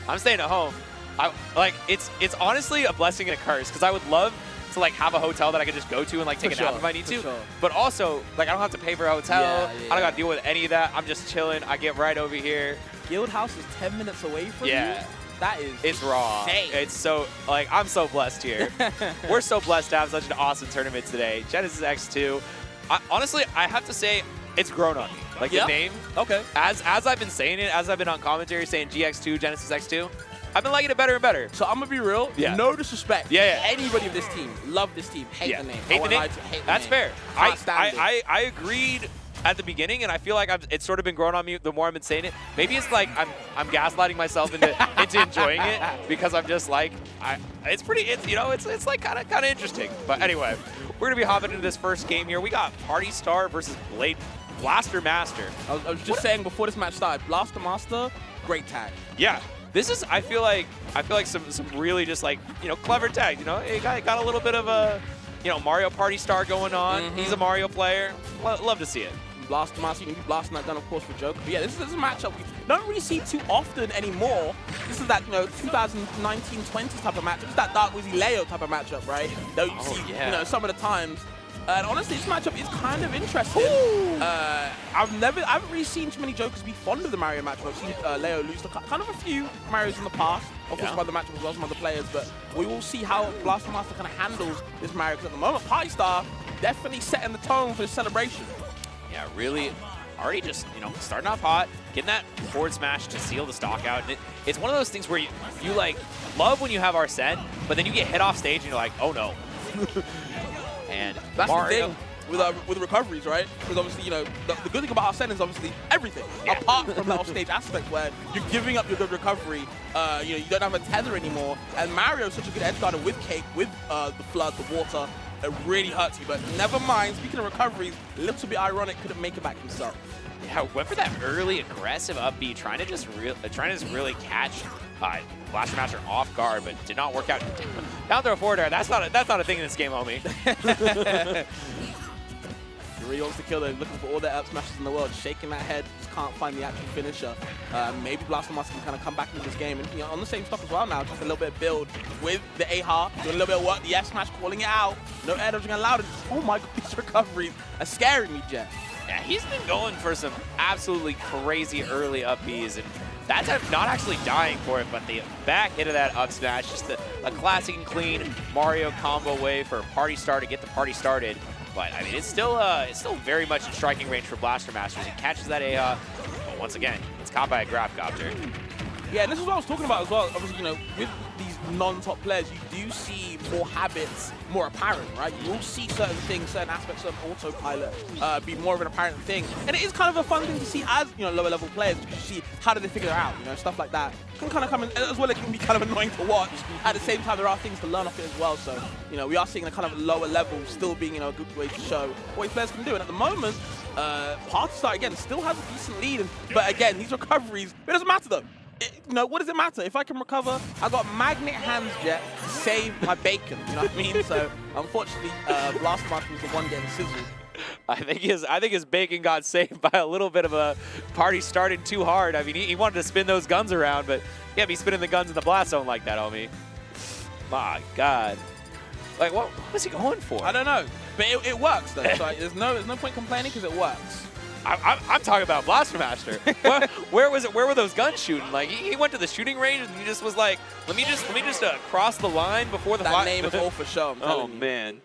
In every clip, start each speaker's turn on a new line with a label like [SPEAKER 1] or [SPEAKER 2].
[SPEAKER 1] I'm staying at home. It's honestly a blessing and a curse because I would love to like have a hotel that I could just go to and like take a nap if I need to.
[SPEAKER 2] Sure.
[SPEAKER 1] But also, like I don't have to pay for a hotel.
[SPEAKER 2] Yeah.
[SPEAKER 1] I don't got to deal with any of that. I'm just chilling. I get right over here.
[SPEAKER 2] Guild House is 10 minutes away from you. That is
[SPEAKER 1] It's raw.
[SPEAKER 2] insane.
[SPEAKER 1] It's so, like, I'm so blessed here. We're so blessed to have such an awesome tournament today. Genesis X2. Honestly, I have to say, it's grown on me. Like, the name.
[SPEAKER 2] Okay.
[SPEAKER 1] As I've been saying it, as I've been on commentary saying GX2, Genesis X2, I've been liking it better and better.
[SPEAKER 2] So I'm going to be real.
[SPEAKER 1] Yeah.
[SPEAKER 2] No disrespect.
[SPEAKER 1] Yeah.
[SPEAKER 2] Anybody of this team, love this team, hate the name.
[SPEAKER 1] Hate the name? That's fair.
[SPEAKER 2] Can't stand it.
[SPEAKER 1] I agreed at the beginning, and I feel like it's sort of been growing on me the more I've been saying it. Maybe it's like I'm gaslighting myself into enjoying it because I'm just like it's like kind of interesting. But anyway, we're gonna be hopping into this first game here. We got PartyStar versus BlasterMaster.
[SPEAKER 2] I was just saying before this match started, BlasterMaster, great tag.
[SPEAKER 1] Yeah. This is I feel like some really just like clever tag. It got a little bit of a Mario PartyStar going on. He's a Mario player. Love to see it.
[SPEAKER 2] BlasterMaster, you can be blasting that gun, of course, for Joker. But yeah, this is a matchup we don't really see too often anymore. This is that 2019-20 type of matchup. It's that Dark Wizzy Leo type of matchup, right? That you see, some of the times. And honestly, this matchup is kind of interesting. I haven't really seen too many Jokers be fond of the Mario matchup. I've seen Leo lose to kind of a few Marios in the past. Of course, by the matchup as well as some other players. But we will see how BlasterMaster kind of handles this Mario. Because at the moment, PartyStar definitely setting the tone for the celebration.
[SPEAKER 1] Yeah, really, already just, starting off hot, getting that forward smash to seal the stock out. And it's one of those things where you like, love when you have Arsene, but then you get hit off stage and you're like, oh no. And
[SPEAKER 2] that's
[SPEAKER 1] Mario,
[SPEAKER 2] the thing with recoveries, right? Because obviously, the good thing about Arsene is obviously everything. Apart from that off-stage aspect where you're giving up your good recovery, you don't have a tether anymore. And Mario is such a good edge guarder with Cake, with the flood, the water. It really hurts you, but never mind. Speaking of recoveries, a little bit ironic, couldn't make it back himself.
[SPEAKER 1] Yeah, went for that early aggressive up B, trying to just really catch BlasterMaster off guard, but did not work out. Down throw forward air. That's not a thing in this game, homie.
[SPEAKER 2] He really wants to kill them, looking for all the up smashes in the world, shaking that head, just can't find the actual finisher. Maybe BlasterMaster can kind of come back into this game, and on the same stock as well now, just a little bit of build with the A-Ha, doing a little bit of work, the F-Smash, calling it out, no air dodging allowed, and oh my god, these recoveries are scaring me, Jet.
[SPEAKER 1] Yeah, he's been going for some absolutely crazy early up Bs, and that time not actually dying for it, but the back hit of that up smash, just a classic and clean Mario combo way for PartyStar to get the party started. But I mean, it's still very much in striking range for BlasterMaster. He catches that A, but once again, it's caught by a grab copter.
[SPEAKER 2] Yeah, and this is what I was talking about as well. Obviously, with these non-top players, you do see more habits more apparent, right? You will see certain things, certain aspects of autopilot be more of an apparent thing. And it is kind of a fun thing to see as, lower level players, because you see how do they figure it out, stuff like that. Can kind of come in, as well, it can be kind of annoying to watch. At the same time, there are things to learn off it as well. So, we are seeing a kind of lower level still being, a good way to show what players can do. And at the moment, PartyStar, again, still has a decent lead. But again, these recoveries, it doesn't matter though. What does it matter? If I can recover, I got magnet hands, Jet, to save my bacon. You know what I mean? So, unfortunately, BlasterMaster was the one getting sizzled.
[SPEAKER 1] I think his bacon got saved by a little bit of a party started too hard. I mean, he wanted to spin those guns around, but you can't be spinning the guns in the blast zone like that, homie. My God. Like, what was he going for?
[SPEAKER 2] I don't know, but it works though. So there's no point complaining because it works.
[SPEAKER 1] I'm talking about BlasterMaster. where was it? Where were those guns shooting? Like he went to the shooting range and he just was like, let me just cross the line before the
[SPEAKER 2] that name is all for show.
[SPEAKER 1] Oh man.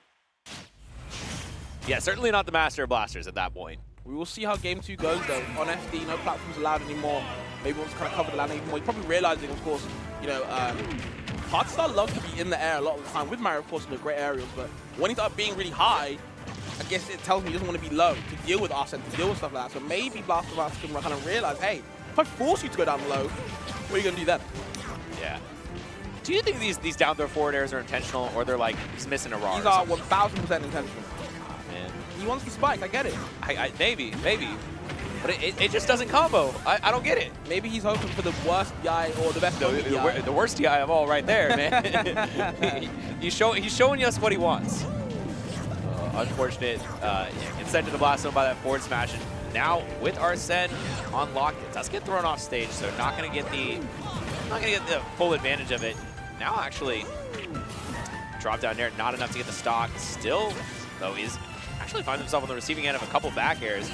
[SPEAKER 1] Yeah, certainly not the master of blasters at that point.
[SPEAKER 2] We will see how game 2 goes though. On FD, no platforms allowed anymore. Maybe wants to kind of cover the landing even more. He's probably realizing, of course, PartyStar loves to be in the air a lot of the time with Mario, of course, in the great aerials. But when he's up being really high, I guess it tells me he doesn't want to be low to deal with Arsene, to deal with stuff like that. So maybe BlasterMaster can kind of realize, hey, if I force you to go down low, what are you going to do then?
[SPEAKER 1] Yeah. Do you think these down throw forward airs are intentional, or they're like he's missing a raw?
[SPEAKER 2] These are 1,000% intentional.
[SPEAKER 1] Oh, man.
[SPEAKER 2] He wants the spike. I get it.
[SPEAKER 1] Maybe. But it just doesn't combo. I don't get it.
[SPEAKER 2] Maybe he's hoping for the worst DI or the best DI.
[SPEAKER 1] The worst DI of all right there, man. he's showing us what he wants. Unfortunate. Gets sent to the blast zone by that forward smash. And now with Arsene unlocked, it does get thrown off stage, so not going to get the not going to get the full advantage of it. Now actually, drop down there, not enough to get the stock. Still, though, he's actually finds himself on the receiving end of a couple back airs.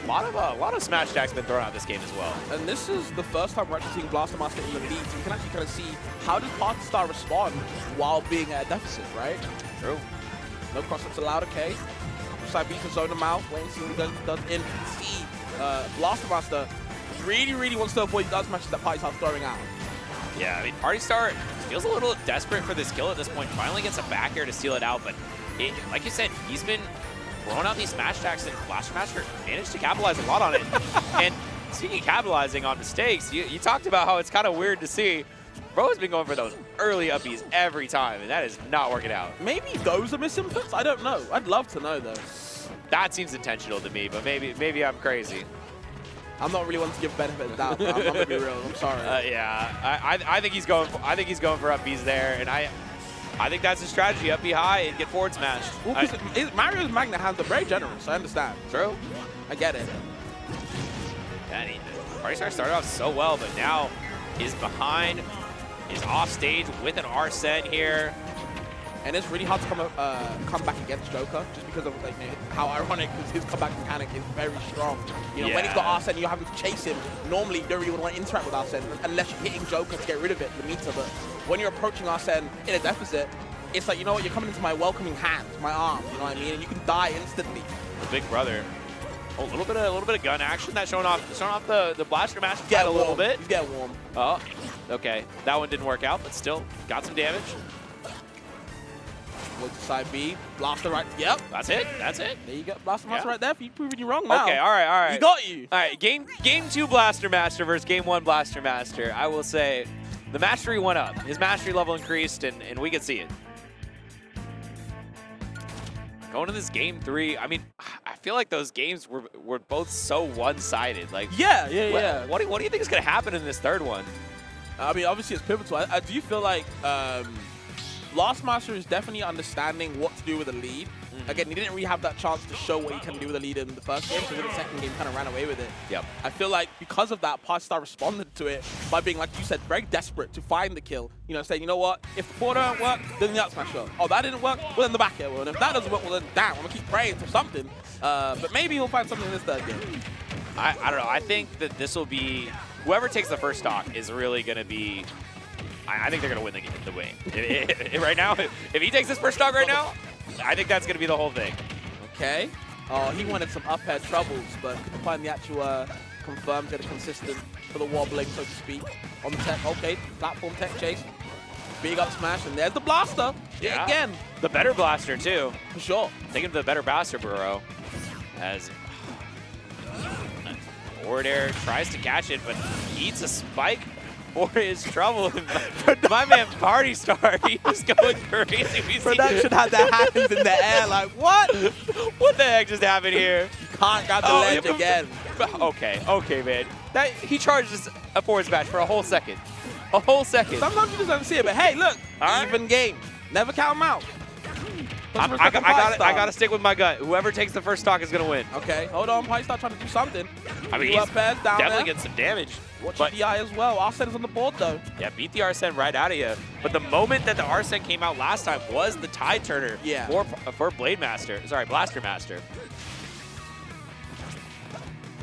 [SPEAKER 1] A lot of smash attacks have been thrown out this game as well.
[SPEAKER 2] And this is the first time we're actually seeing BlasterMaster in the lead, so we can actually kind of see how does PartyStar respond while being at a deficit, right?
[SPEAKER 1] True.
[SPEAKER 2] No cross-ups allowed, okay. Side B to zone him out, wait and see what he does in. See, BlasterMaster really wants to avoid the down smashes that PartyStar's throwing out.
[SPEAKER 1] Yeah, I mean, PartyStar feels a little desperate for this kill at this point. Finally gets a back air to steal it out, but like you said, he's been throwing out these smash attacks, and BlasterMaster managed to capitalize a lot on it. And speaking of capitalizing on mistakes, you talked about how it's kind of weird to see. Bro has been going for those early uppies every time, and that is not working out.
[SPEAKER 2] Maybe those are misinputs? I don't know. I'd love to know, though.
[SPEAKER 1] That seems intentional to me, but maybe I'm crazy.
[SPEAKER 2] I'm not really one to give benefit of the doubt. I'm not gonna be real. I'm sorry.
[SPEAKER 1] Yeah, I think he's going. I think he's going for uppies there, and I think that's his strategy: up B high and get forward smashed.
[SPEAKER 2] Well, Mario's Magnet hands are very generous. I understand.
[SPEAKER 1] True.
[SPEAKER 2] I get it.
[SPEAKER 1] And PartyStar started off so well, but now is behind, is off stage with an Arsene here.
[SPEAKER 2] And it's really hard to come back against Joker just because of like how ironic because his comeback mechanic is very strong. You know, when he's got Arsene, you're having to chase him. Normally, you don't really want to interact with Arsene unless you're hitting Joker to get rid of it, the meter. But when you're approaching Arsene in a deficit, it's like, you know what, you're coming into my welcoming hands, my arms, you know what I mean? And you can die instantly.
[SPEAKER 1] The big brother. Oh, a little bit of gun action that's showing off the BlasterMaster
[SPEAKER 2] Get
[SPEAKER 1] a little bit.
[SPEAKER 2] He's getting warm.
[SPEAKER 1] Oh, okay. That one didn't work out, but still got some damage.
[SPEAKER 2] With the side B, Blaster right. Yep.
[SPEAKER 1] That's it. That's it.
[SPEAKER 2] There you go. BlasterMaster right there. You proving you wrong now.
[SPEAKER 1] Okay. All right.
[SPEAKER 2] He got you.
[SPEAKER 1] All right. Game 2 BlasterMaster versus Game 1 BlasterMaster. I will say the mastery went up. His mastery level increased, and we could see it. Going to this Game 3, I mean, I feel like those games were both so one-sided. Like,
[SPEAKER 2] yeah.
[SPEAKER 1] What do you think is going to happen in this third one?
[SPEAKER 2] I mean, obviously it's pivotal. I do feel like BlasterMaster is definitely understanding what to do with a lead. Again, he didn't really have that chance to show what he can do with a lead in the first game, so in the second game kind of ran away with it.
[SPEAKER 1] Yep.
[SPEAKER 2] I feel like because of that, PartyStar responded to it by being, like you said, very desperate to find the kill. You know, saying, you know what, if the forward don't work, then the up smash will. Oh, that didn't work? Well, then the back air will. And if that doesn't work, well, then damn, I'm going to keep praying for something. But maybe he'll find something in this third game.
[SPEAKER 1] I don't know. I think that this will be, whoever takes the first stock is really going to be, I think they're going to win the game. Right now, if he takes this first stock right now, I think that's going to be the whole thing.
[SPEAKER 2] Okay. Oh, he wanted some up air troubles, but couldn't find the actual confirmed, get a consistent for the wobbling, so to speak. On the tech, okay, platform tech chase. Big up smash, and there's the blaster. Yeah. Again.
[SPEAKER 1] The better blaster, too.
[SPEAKER 2] For sure.
[SPEAKER 1] Taking the better blaster, Burrow. As forward air tries to catch it, but he eats a spike for his trouble. My man PartyStar, he was going crazy.
[SPEAKER 2] Production had their hands in the air like, what?
[SPEAKER 1] What the heck just happened here?
[SPEAKER 2] You can't grab the ledge again.
[SPEAKER 1] Okay, man. He charged us a forward smash for a whole second. A whole second.
[SPEAKER 2] Sometimes you just don't see it, but hey, look, even game. Never count them out.
[SPEAKER 1] I gotta stick with my gut. Whoever takes the first stock is gonna win.
[SPEAKER 2] Okay, hold on. PartyStar trying to do something.
[SPEAKER 1] I mean, he's definitely getting some damage.
[SPEAKER 2] Watch the DI as well. Arsene is on the board though.
[SPEAKER 1] Yeah, beat the Arsene right out of you. But the moment that the Arsene came out last time was the tide turner for BlasterMaster.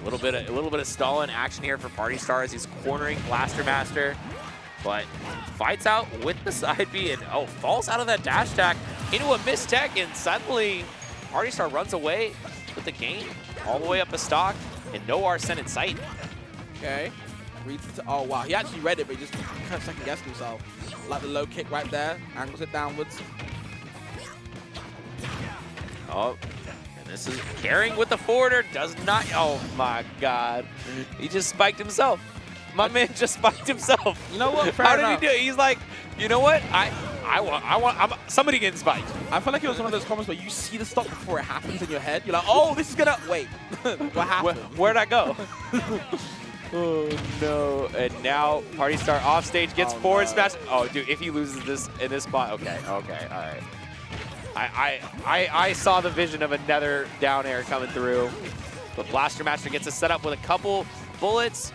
[SPEAKER 1] A little bit of stalling action here for PartyStar as he's cornering BlasterMaster. But fights out with the side B and falls out of that dash attack into a missed tech, and suddenly PartyStar runs away with the game all the way up a stock and no Arsene in sight.
[SPEAKER 2] Okay. Oh wow, he actually read it, but he just kind of second guessed himself. Like the low kick right there, angles it downwards.
[SPEAKER 1] Oh, and this is carrying with the forwarder, does not, oh my God. He just spiked himself. My man just spiked himself.
[SPEAKER 2] You know what?
[SPEAKER 1] How did he do it? He's like, you know what? I'm somebody getting spiked.
[SPEAKER 2] I feel like it was one of those comments where you see the stock before it happens in your head. You're like, oh, this is gonna wait. What happened?
[SPEAKER 1] Where'd I go? Oh no! And now PartyStar off stage gets forward smash. Oh, dude, if he loses this in this spot, okay, all right. I saw the vision of another down air coming through, but BlasterMaster gets a setup with a couple bullets.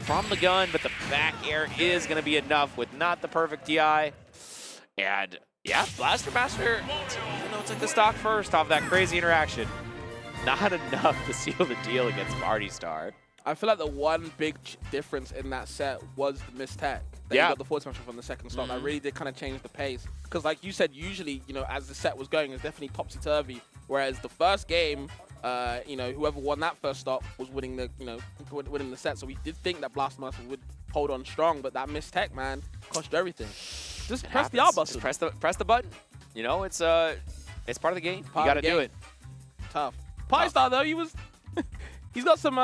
[SPEAKER 1] from the gun, but the back air is going to be enough with not the perfect DI. And yeah, BlasterMaster, you know, took the stock first off that crazy interaction. Not enough to seal the deal against PartyStar.
[SPEAKER 2] I feel like the one big difference in that set was the missed tech. They got the forward smash from the second stop. That really did kind of change the pace. Because like you said, usually, you know, as the set was going, it was definitely topsy-turvy. Whereas the first game, you know, whoever won that first stop was winning the, you know, winning the set. So we did think that BlasterMaster would hold on strong, but that missed tech, man, cost you everything. Just press the R button.
[SPEAKER 1] Just press the button. You know, it's part of the game. You got to do it.
[SPEAKER 2] Tough. PartyStar though, he's got some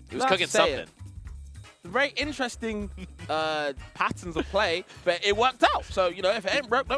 [SPEAKER 1] he was cooking something.
[SPEAKER 2] Very interesting patterns of play, but it worked out. So, you know, if it ain't broke, don't